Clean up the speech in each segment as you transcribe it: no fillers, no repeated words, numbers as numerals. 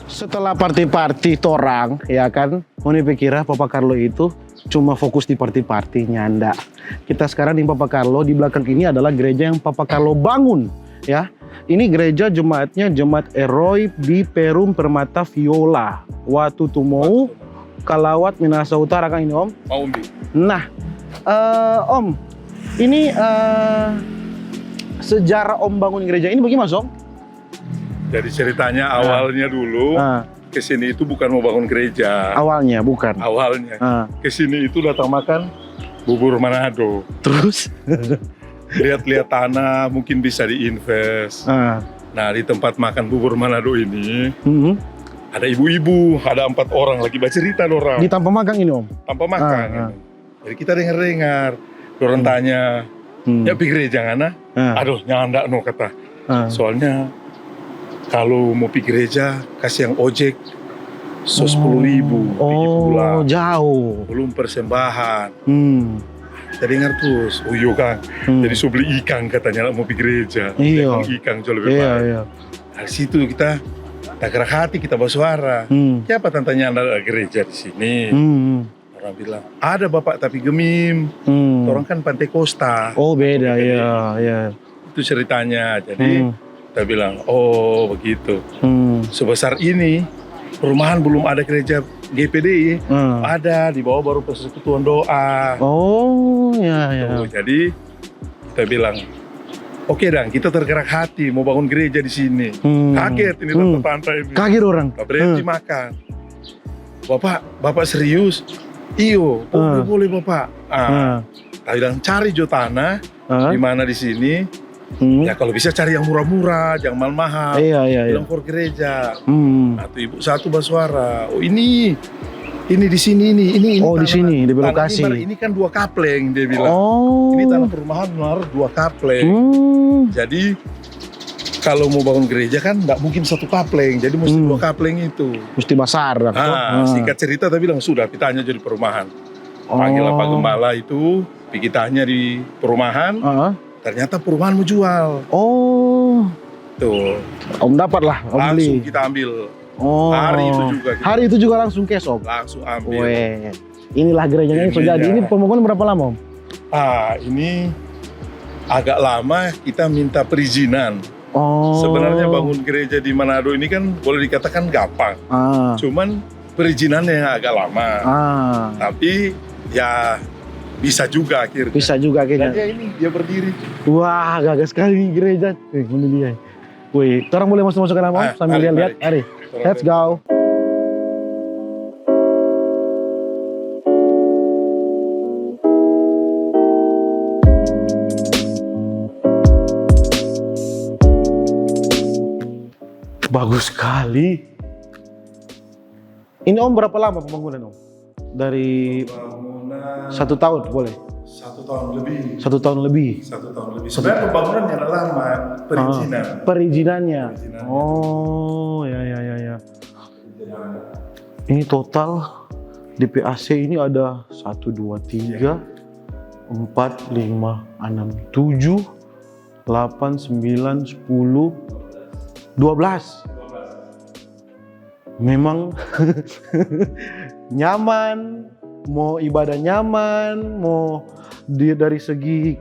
Setelah party-party torang, ya kan, Oni pikir Papa Carlo itu cuma fokus di party-party, nyanda. Kita sekarang di Papa Carlo, di belakang ini adalah gereja yang Papa Carlo bangun, ya. Ini gereja jemaatnya Jemaat Eroi di Perum Permata Viola, Watu Tumou, Kalawat, Minahasa Utara kan ini Om? Maumbi. Nah, Om, ini sejarah Om bangun gereja ini bagaimana Om? Jadi ceritanya awalnya dulu kesini itu bukan mau bangun gereja. Awalnya bukan. Awalnya kesini itu datang makan bubur Manado. Terus? Lihat-lihat tanah mungkin bisa diinvest. Nah di tempat makan bubur Manado ini ada ibu-ibu, ada 4 orang lagi bercerita orang. Di tanpa makan ini Om? Tanpa makan. Jadi kita dengar-dengar. Orang tanya, ya pergi gereja ngana? Aduh jangan ndak no kata. Soalnya kalau mau pergi gereja kasih yang ojek 10.000 pulang. Jauh. Belum persembahan. Saya dengar terus, oh iya Kang, jadi so beli ikan katanya mau pergi gereja. Iya. Ikan jauh lebih baik. Iya. Dari situ kita tak gerak hati, kita bersuara. Siapa tantanya Anda ada gereja di sini? Orang bilang, ada Bapak tapi gemim. Orang kan Pantai Costa. Oh beda, ya. Itu ceritanya, jadi kita bilang, oh begitu. Sebesar ini, perumahan belum ada gereja GPDI, ada di bawah baru persekutuan doa. Oh, ya. Tuh, jadi kita bilang, oke dan kita tergerak hati mau bangun gereja di sini. Kaget ini tante-tante ini. Kaget orang. Tak berhenti makan. Bapak serius? Iyo, boleh Bapak. Kita bilang cari jo tanah di mana di sini. Ya kalau bisa cari yang murah-murah, jangan mahal-mahal. Iya. Bilang for gereja. Nah, tuh ibu satu bersuara. Oh ini di sini ini. Oh tanah, di sini di lokasi. Ini kan 2 kapleng dia bilang. Oh. Ini tanah perumahan benar 2 kapleng. Jadi kalau mau bangun gereja kan nggak mungkin 1 kapleng, jadi mesti 2 kapleng itu. Mesti besar. Singkat cerita tapi bilang sudah pitanya jadi perumahan. Panggil Pak Gembala itu, pikitanya di perumahan. Ternyata perumahan mau jual. Oh. Tuh. Om dapat lah, Om langsung beli. kita ambil. Oh. Hari itu juga. Hari itu juga langsung cash Om. Langsung ambil. Weh. Inilah gerejanya yang sudah jadi. Ini pembangunan berapa lama Om? Ini agak lama kita minta perizinan. Oh. Sebenarnya bangun gereja di Manado ini kan boleh dikatakan gampang. Cuman perizinannya yang agak lama. Tapi ya bisa juga akhirnya. Bisa juga akhirnya. Dan ini dia berdiri. Wah, gagah sekali gereja. Ini dia. Wih, sekarang boleh masuk ke dalam Om sambil lihat. Mari. Let's go. Bagus sekali. Ini Om berapa lama pembangunan Om? Dari Pembangunan 1 tahun boleh? 1 tahun lebih. 1 tahun lebih. 1 tahun lebih. Sebenarnya pembangunannya lama, perizinan. Perizinannya. Oh, ya. Ini total DPAC ini ada 1, 2, 3, 4, 5, 6, 7, 8, 9, 10, 12. Memang nyaman, mau ibadah nyaman, mau dari segi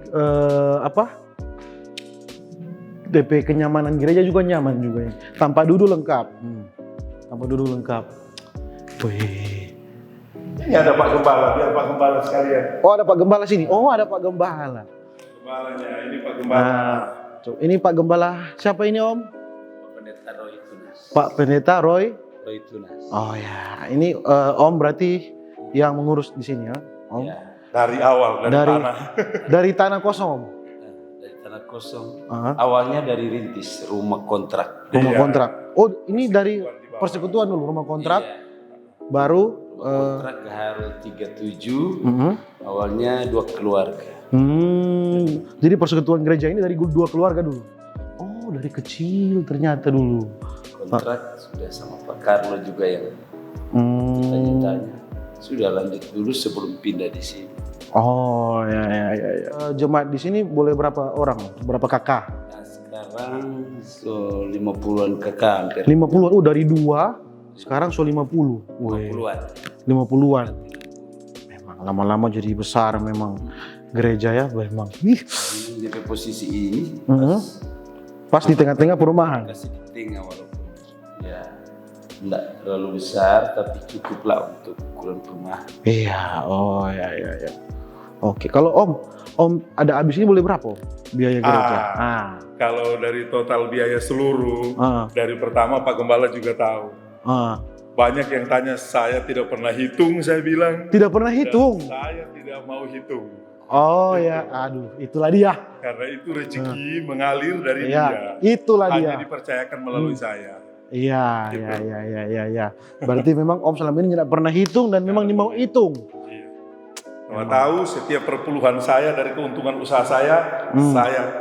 DP kenyamanan gereja juga nyaman juga ya. Tanpa duduk lengkap. Wih. Ini ada Pak Gembala, biar Pak Gembala sekalian. Oh ada Pak Gembala sini. Oh ada Pak Gembala. Gembalanya, ini Pak Gembala. Ini Pak Gembala. Siapa ini Om? Pendeta Roy Tunas. Pak Pendeta Roy Tunas. Oh ya, ini Om berarti yang mengurus di sini ya, Om? Ya. Dari awal, dari tanah. Dari tanah kosong Om? Dari tanah kosong. Awalnya dari rintis, rumah kontrak. Rumah kontrak. Oh ini dari persekutuan dulu, rumah kontrak. Iya. Baru kontrak ke Harul 37. Awalnya 2 keluarga. Jadi persekutuan gereja ini dari 2 keluarga dulu. Oh dari kecil ternyata dulu. Kontrak sudah sama Pak Carlo juga yang tanya-tanya. Sudah lanjut dulu sebelum pindah di sini. Oh ya. Jemaat di sini boleh berapa orang? Berapa kakak? Nah, sekarang 50-an kakak hampir. 50-an. Oh dari 2 Sekarang so 50. Wih, 50-an. 50-an. Memang lama-lama jadi besar memang gereja ya, memang. Ih. Di posisi ini Pas di tengah-tengah perumahan. masih di tengah walaupun ya enggak terlalu besar tapi cukuplah untuk ukuran perumahan. Iya, oh ya. Oke, kalau Om ada habis ini boleh berapa Om? Biaya gereja? Kalau dari total biaya seluruh, dari pertama Pak Gembala juga tahu. Banyak yang tanya, saya tidak pernah hitung, saya bilang. Tidak pernah hitung? Saya tidak mau hitung. Oh ya, aduh, itulah dia. Karena itu rezeki mengalir dari Iya, dia. itulah dia. Hanya dipercayakan melalui saya. Iya. Berarti memang Om selama ini tidak pernah hitung dan memang mau hitung. Cuma tahu setiap perpuluhan saya dari keuntungan usaha saya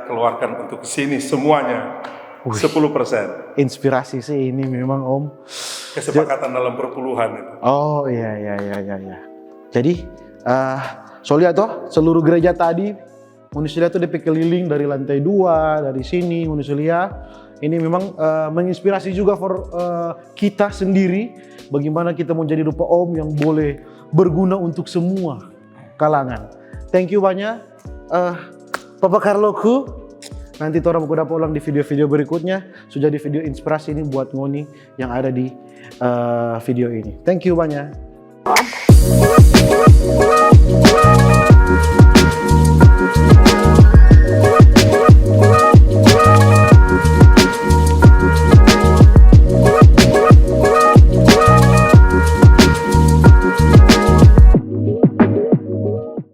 keluarkan untuk kesini semuanya 10%. Inspirasi sih ini memang Om. Kesepakatan dalam perpuluhan itu. Oh iya. Jadi so lihat toh seluruh gereja tadi manusia itu DP keliling dari lantai 2 dari sini manusia. Ini memang menginspirasi juga for kita sendiri bagaimana kita mau jadi rupa Om yang boleh berguna untuk semua kalangan. Thank you banyak Papa Carloku. Nanti Tora mau dapat ulang di video-video berikutnya. Sudah di video inspirasi ini buat Ngoni yang ada di video ini. Thank you banyak.